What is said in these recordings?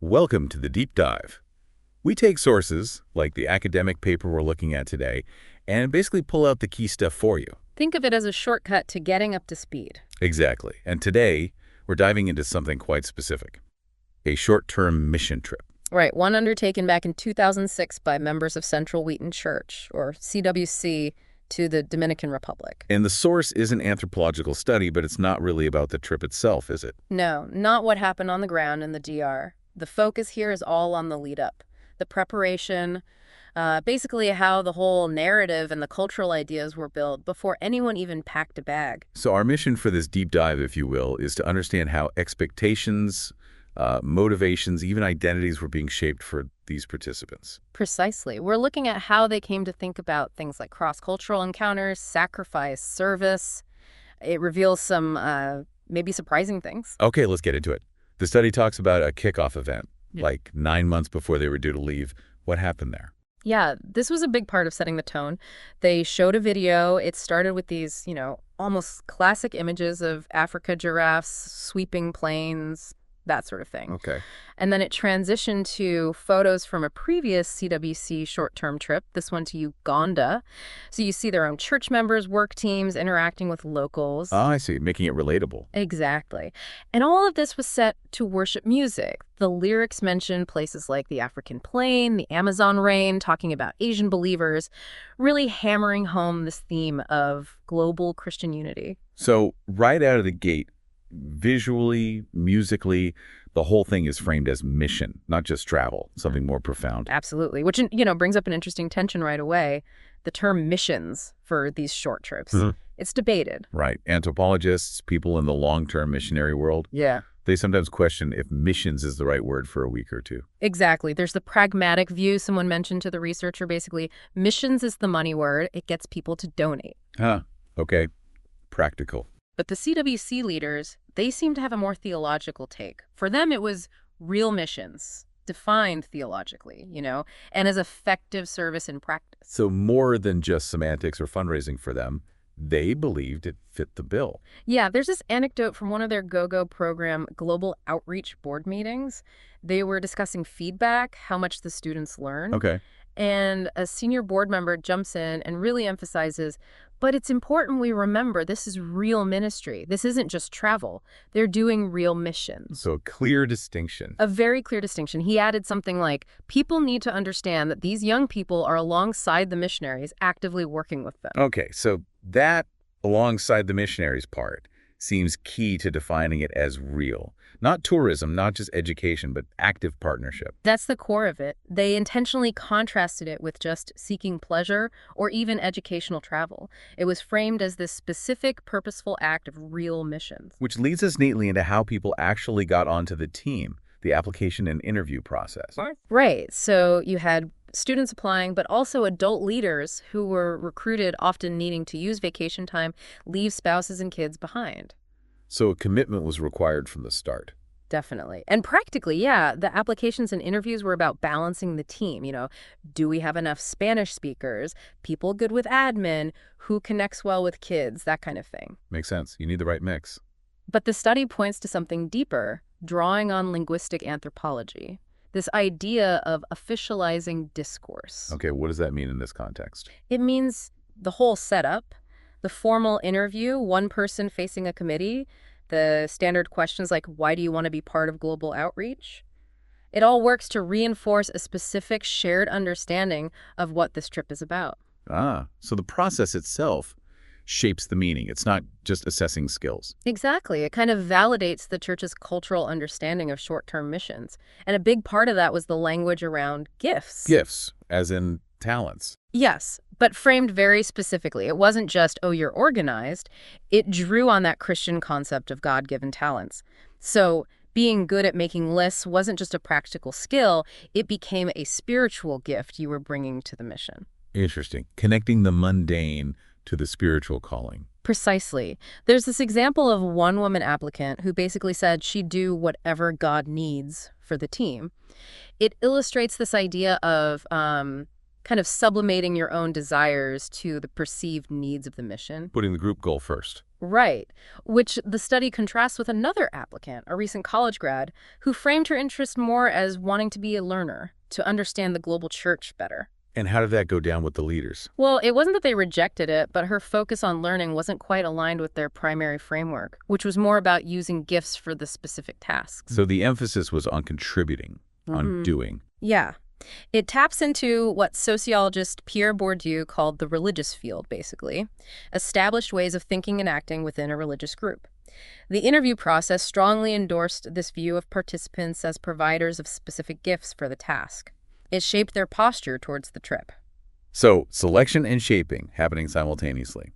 Welcome to the Deep Dive. We take sources, like the academic paper we're looking at today, and basically pull out the key stuff for you. Think of it as a shortcut to getting up to speed. Exactly. And today, we're diving into something quite specific. A short-term mission trip. Right, one undertaken back in 2006 by members of Central Wheaton Church, or CWC, to the Dominican Republic. And the source is an anthropological study, but it's not really about the trip itself, is it? No, not what happened on the ground in the DR. The focus here is all on the lead-up, the preparation, basically how the whole narrative and the cultural ideas were built before anyone even packed a bag. So our mission for this deep dive, if you will, is to understand how expectations, motivations, even identities were being shaped for these participants. Precisely. We're looking at how they came to think about things like cross-cultural encounters, sacrifice, service. It reveals some maybe surprising things. Okay, let's get into it. The study talks about a kickoff event, like 9 months before they were due to leave. What happened there? Yeah, this was a big part of setting the tone. They showed a video. It started with these, almost classic images of Africa giraffes, sweeping plains, that sort of thing. Okay. And then it transitioned to photos from a previous CWC short-term trip, this one to Uganda. So you see their own church members, work teams, interacting with locals. Ah, I see, making it relatable. Exactly. And all of this was set to worship music. The lyrics mentioned places like the African plain, the Amazon rain, talking about Asian believers, really hammering home this theme of global Christian unity. So right out of the gate, visually, musically, the whole thing is framed as mission, not just travel, something more profound. Absolutely, which, brings up an interesting tension right away. The term missions for these short trips. It's debated. Right. Anthropologists, people in the long-term missionary world, they sometimes question if missions is the right word for a week or two. Exactly. There's the pragmatic view someone mentioned to the researcher, basically, missions is the money word. It gets people to donate. Okay. Practical. But the CWC leaders, they seem to have a more theological take. For them, it was real missions, defined theologically, and as effective service in practice. So more than just semantics or fundraising for them, they believed it fit the bill. Yeah, there's this anecdote from one of their GoGo program Global Outreach board meetings. They were discussing feedback, how much the students learn. Okay. And a senior board member jumps in and really emphasizes, but it's important we remember this is real ministry. This isn't just travel. They're doing real missions. So a clear distinction. A very clear distinction. He added something like, people need to understand that these young people are alongside the missionaries, actively working with them. Okay, so that alongside the missionaries part seems key to defining it as real. Not tourism, not just education, but active partnership. That's the core of it. They intentionally contrasted it with just seeking pleasure or even educational travel. It was framed as this specific, purposeful act of real missions. Which leads us neatly into how people actually got onto the team, the application and interview process. Right. So you had students applying, but also adult leaders who were recruited, often needing to use vacation time, leave spouses and kids behind. So a commitment was required from the start. Definitely. And practically, the applications and interviews were about balancing the team. Do we have enough Spanish speakers, people good with admin, who connects well with kids, that kind of thing. Makes sense. You need the right mix. But the study points to something deeper, drawing on linguistic anthropology. This idea of officializing discourse. Okay, what does that mean in this context? It means the whole setup, the formal interview, one person facing a committee, the standard questions like, why do you want to be part of global outreach? It all works to reinforce a specific shared understanding of what this trip is about. So the process itself shapes the meaning. It's not just assessing skills. Exactly. It kind of validates the church's cultural understanding of short-term missions. And a big part of that was the language around gifts. Gifts, as in talents. Yes, but framed very specifically. It wasn't just, oh, you're organized. It drew on that Christian concept of God-given talents. So being good at making lists wasn't just a practical skill. It became a spiritual gift you were bringing to the mission. Interesting. Connecting the mundane to the spiritual calling. Precisely. There's this example of one woman applicant who basically said she'd do whatever God needs for the team. It illustrates this idea of kind of sublimating your own desires to the perceived needs of the mission. Putting the group goal first. Right, which the study contrasts with another applicant, a recent college grad, who framed her interest more as wanting to be a learner, to understand the global church better. And how did that go down with the leaders? Well, it wasn't that they rejected it, but her focus on learning wasn't quite aligned with their primary framework, which was more about using gifts for the specific tasks. So the emphasis was on contributing, on doing. Yeah. It taps into what sociologist Pierre Bourdieu called the religious field, basically, established ways of thinking and acting within a religious group. The interview process strongly endorsed this view of participants as providers of specific gifts for the task. It shaped their posture towards the trip. So selection and shaping happening simultaneously.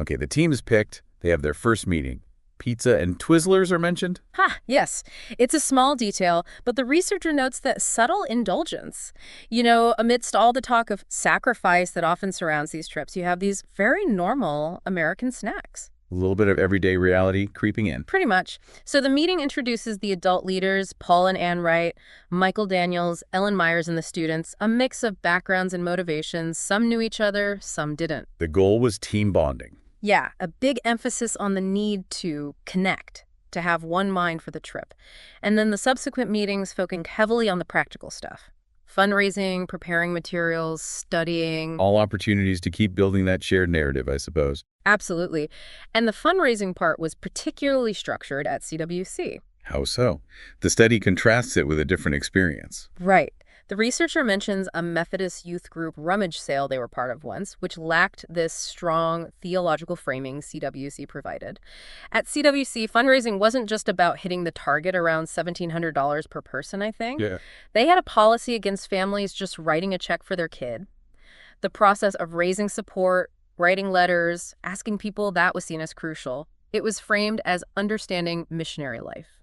Okay, the team is picked. They have their first meeting. Pizza and Twizzlers are mentioned? Ha, yes. It's a small detail, but the researcher notes that subtle indulgence. Amidst all the talk of sacrifice that often surrounds these trips, you have these very normal American snacks. A little bit of everyday reality creeping in. Pretty much. So the meeting introduces the adult leaders, Paul and Ann Wright, Michael Daniels, Ellen Myers, and the students, a mix of backgrounds and motivations. Some knew each other, some didn't. The goal was team bonding. Yeah, a big emphasis on the need to connect, to have one mind for the trip. And then the subsequent meetings focused heavily on the practical stuff. Fundraising, preparing materials, studying. All opportunities to keep building that shared narrative, I suppose. Absolutely. And the fundraising part was particularly structured at CWC. How so? The study contrasts it with a different experience. Right. The researcher mentions a Methodist youth group rummage sale they were part of once, which lacked this strong theological framing CWC provided. At CWC, fundraising wasn't just about hitting the target around $1,700 per person, I think. Yeah. They had a policy against families just writing a check for their kid. The process of raising support, writing letters, asking people, that was seen as crucial. It was framed as understanding missionary life.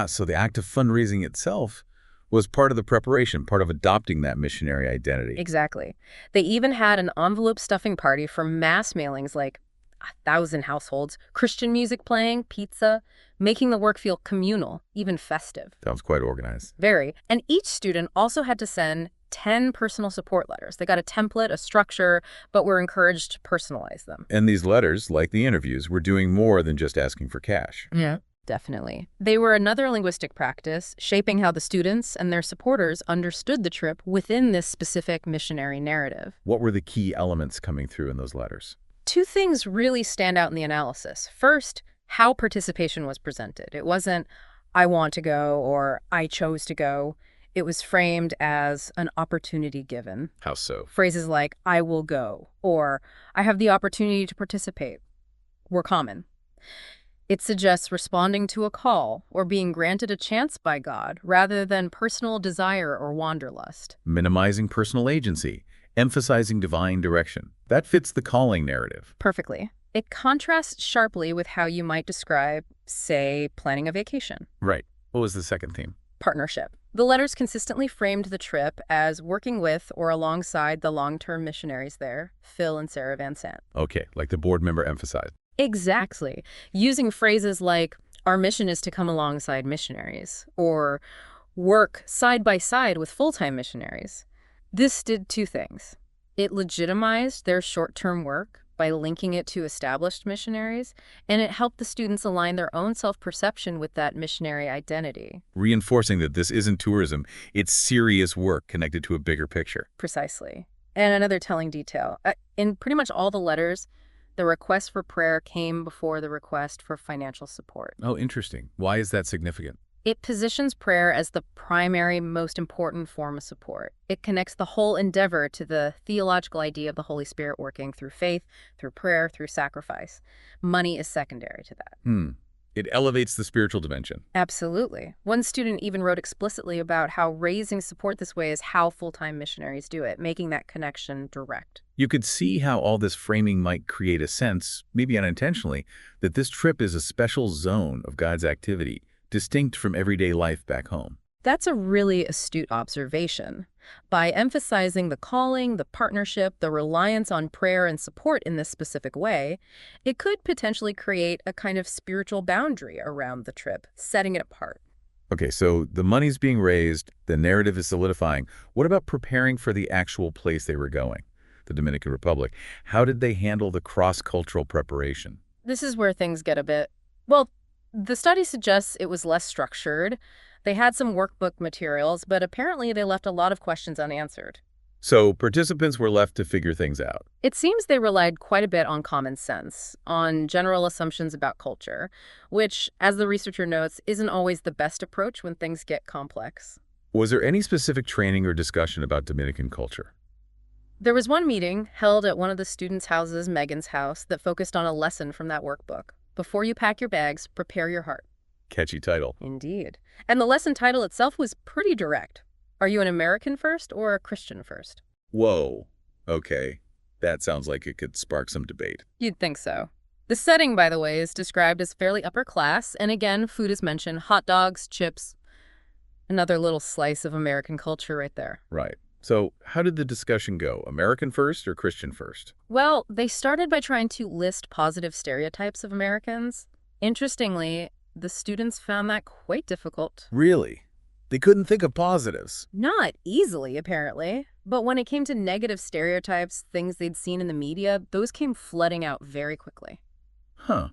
So the act of fundraising itself was part of the preparation, part of adopting that missionary identity. Exactly. They even had an envelope stuffing party for mass mailings like 1,000 households, Christian music playing, pizza, making the work feel communal, even festive. Sounds quite organized. Very. And each student also had to send 10 personal support letters. They got a template, a structure, but were encouraged to personalize them. And these letters, like the interviews, were doing more than just asking for cash. Yeah. Definitely. They were another linguistic practice, shaping how the students and their supporters understood the trip within this specific missionary narrative. What were the key elements coming through in those letters? Two things really stand out in the analysis. First, how participation was presented. It wasn't, I want to go or I chose to go. It was framed as an opportunity given. How so? Phrases like, I will go, or I have the opportunity to participate, were common. It suggests responding to a call or being granted a chance by God rather than personal desire or wanderlust. Minimizing personal agency, emphasizing divine direction. That fits the calling narrative. Perfectly. It contrasts sharply with how you might describe, say, planning a vacation. Right. What was the second theme? Partnership. The letters consistently framed the trip as working with or alongside the long-term missionaries there, Phil and Sarah Van Sant. Okay, like the board member emphasized. Exactly. Using phrases like, our mission is to come alongside missionaries, or work side by side with full-time missionaries. This did two things. It legitimized their short-term work by linking it to established missionaries, and it helped the students align their own self-perception with that missionary identity. Reinforcing that this isn't tourism, it's serious work connected to a bigger picture. Precisely. And another telling detail. In pretty much all the letters, the request for prayer came before the request for financial support. Oh, interesting. Why is that significant? It positions prayer as the primary, most important form of support. It connects the whole endeavor to the theological idea of the Holy Spirit working through faith, through prayer, through sacrifice. Money is secondary to that. It elevates the spiritual dimension. Absolutely. One student even wrote explicitly about how raising support this way is how full-time missionaries do it, making that connection direct. You could see how all this framing might create a sense, maybe unintentionally, that this trip is a special zone of God's activity, distinct from everyday life back home. That's a really astute observation. By emphasizing the calling, the partnership, the reliance on prayer and support in this specific way, it could potentially create a kind of spiritual boundary around the trip, setting it apart. Okay, so the money's being raised, the narrative is solidifying. What about preparing for the actual place they were going, the Dominican Republic? How did they handle the cross-cultural preparation? This is where things get a bit, well, the study suggests it was less structured. They had some workbook materials, but apparently they left a lot of questions unanswered. So participants were left to figure things out. It seems they relied quite a bit on common sense, on general assumptions about culture, which, as the researcher notes, isn't always the best approach when things get complex. Was there any specific training or discussion about Dominican culture? There was one meeting held at one of the students' houses, Megan's house, that focused on a lesson from that workbook. Before you pack your bags, prepare your heart. Catchy title. Indeed. And the lesson title itself was pretty direct. Are you an American first or a Christian first? Whoa. Okay. That sounds like it could spark some debate. You'd think so. The setting, by the way, is described as fairly upper class, and again, food is mentioned. Hot dogs, chips, another little slice of American culture right there. Right. So how did the discussion go? American first or Christian first? Well, they started by trying to list positive stereotypes of Americans. Interestingly, the students found that quite difficult. Really? They couldn't think of positives. Not easily, apparently. But when it came to negative stereotypes, things they'd seen in the media, those came flooding out very quickly. Huh.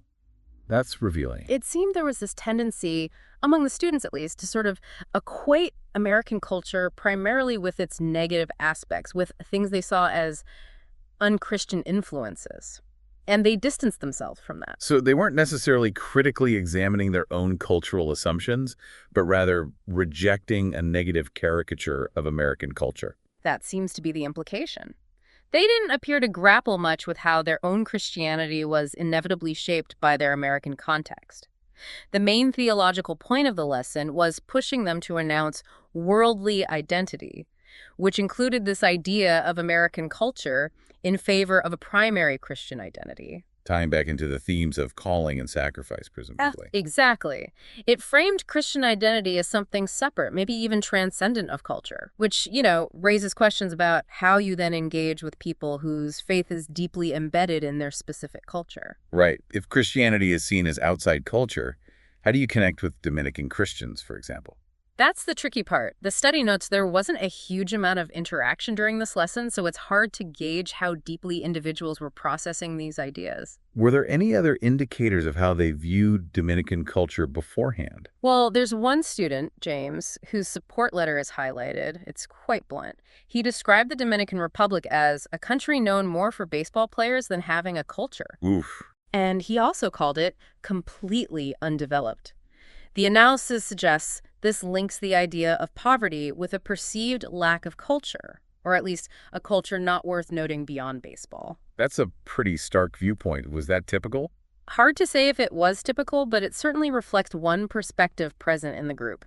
That's revealing. It seemed there was this tendency, among the students at least, to sort of equate American culture primarily with its negative aspects, with things they saw as unchristian influences. And they distanced themselves from that. So they weren't necessarily critically examining their own cultural assumptions, but rather rejecting a negative caricature of American culture. That seems to be the implication. They didn't appear to grapple much with how their own Christianity was inevitably shaped by their American context. The main theological point of the lesson was pushing them to announce worldly identity, which included this idea of American culture in favor of a primary Christian identity. Tying back into the themes of calling and sacrifice, presumably. Exactly. It framed Christian identity as something separate, maybe even transcendent of culture, which, raises questions about how you then engage with people whose faith is deeply embedded in their specific culture. Right. If Christianity is seen as outside culture, how do you connect with Dominican Christians, for example? That's the tricky part. The study notes there wasn't a huge amount of interaction during this lesson, so it's hard to gauge how deeply individuals were processing these ideas. Were there any other indicators of how they viewed Dominican culture beforehand? Well, there's one student, James, whose support letter is highlighted. It's quite blunt. He described the Dominican Republic as a country known more for baseball players than having a culture. Oof. And he also called it completely undeveloped. The analysis suggests this links the idea of poverty with a perceived lack of culture, or at least a culture not worth noting beyond baseball. That's a pretty stark viewpoint. Was that typical? Hard to say if it was typical, but it certainly reflects one perspective present in the group.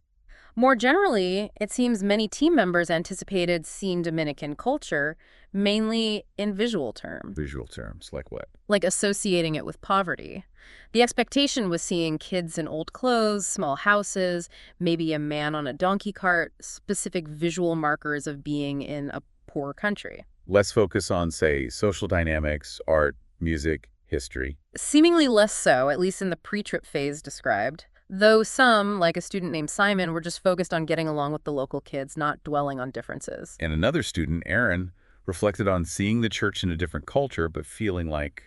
More generally, it seems many team members anticipated seeing Dominican culture mainly in visual terms. Visual terms, like what? Like associating it with poverty. The expectation was seeing kids in old clothes, small houses, maybe a man on a donkey cart, specific visual markers of being in a poor country. Less focus on, say, social dynamics, art, music, history. Seemingly less so, at least in the pre-trip phase described. Though some, like a student named Simon, were just focused on getting along with the local kids, not dwelling on differences. And another student, Aaron, reflected on seeing the church in a different culture, but feeling like...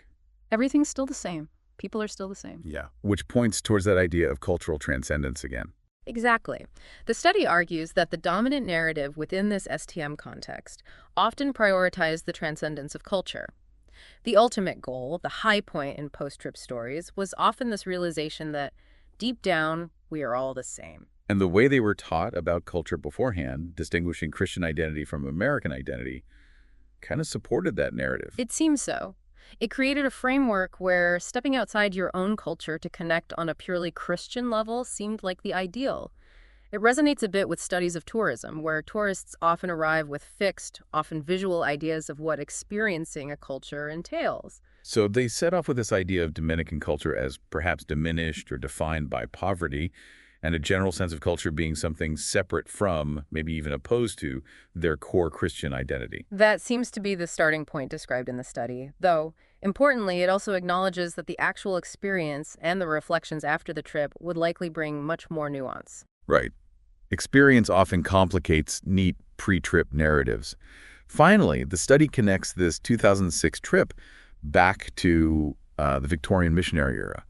everything's still the same. People are still the same. Yeah, which points towards that idea of cultural transcendence again. Exactly. The study argues that the dominant narrative within this STM context often prioritized the transcendence of culture. The ultimate goal, the high point in post-trip stories, was often this realization that deep down, we are all the same. And the way they were taught about culture beforehand, distinguishing Christian identity from American identity, kind of supported that narrative. It seems so. It created a framework where stepping outside your own culture to connect on a purely Christian level seemed like the ideal. It resonates a bit with studies of tourism, where tourists often arrive with fixed, often visual ideas of what experiencing a culture entails. So they set off with this idea of Dominican culture as perhaps diminished or defined by poverty, and a general sense of culture being something separate from, maybe even opposed to, their core Christian identity. That seems to be the starting point described in the study, though, importantly, it also acknowledges that the actual experience and the reflections after the trip would likely bring much more nuance. Right. Experience often complicates neat pre-trip narratives. Finally, the study connects this 2006 trip back to the Victorian missionary era.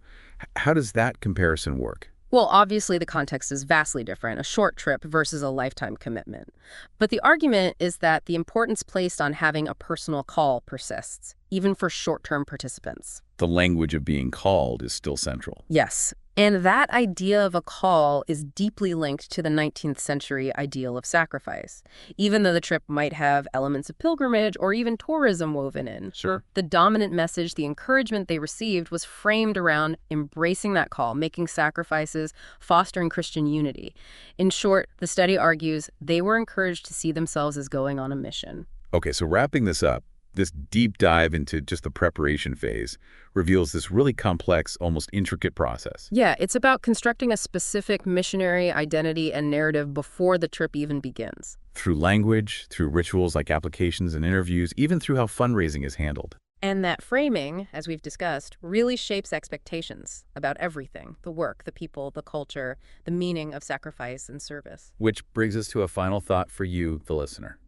How does that comparison work? Well, obviously, the context is vastly different, a short trip versus a lifetime commitment. But the argument is that the importance placed on having a personal call persists, even for short-term participants. The language of being called is still central. Yes, and that idea of a call is deeply linked to the 19th century ideal of sacrifice. Even though the trip might have elements of pilgrimage or even tourism woven in, Sure. the dominant message, the encouragement they received was framed around embracing that call, making sacrifices, fostering Christian unity. In short, the study argues they were encouraged to see themselves as going on a mission. Okay, so wrapping this up, this deep dive into just the preparation phase reveals this really complex, almost intricate process. Yeah, it's about constructing a specific missionary identity and narrative before the trip even begins. Through language, through rituals like applications and interviews, even through how fundraising is handled. And that framing, as we've discussed, really shapes expectations about everything: the work, the people, the culture, the meaning of sacrifice and service. Which brings us to a final thought for you, the listener.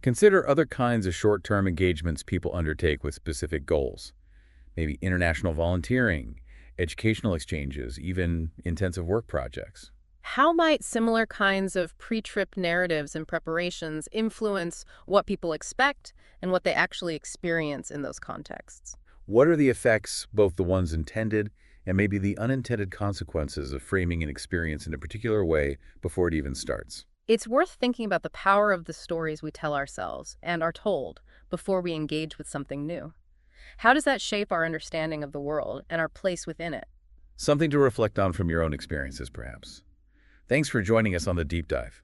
Consider other kinds of short-term engagements people undertake with specific goals. Maybe international volunteering, educational exchanges, even intensive work projects. How might similar kinds of pre-trip narratives and preparations influence what people expect and what they actually experience in those contexts? What are the effects, both the ones intended and maybe the unintended consequences of framing an experience in a particular way before it even starts? It's worth thinking about the power of the stories we tell ourselves and are told before we engage with something new. How does that shape our understanding of the world and our place within it? Something to reflect on from your own experiences, perhaps. Thanks for joining us on the Deep Dive.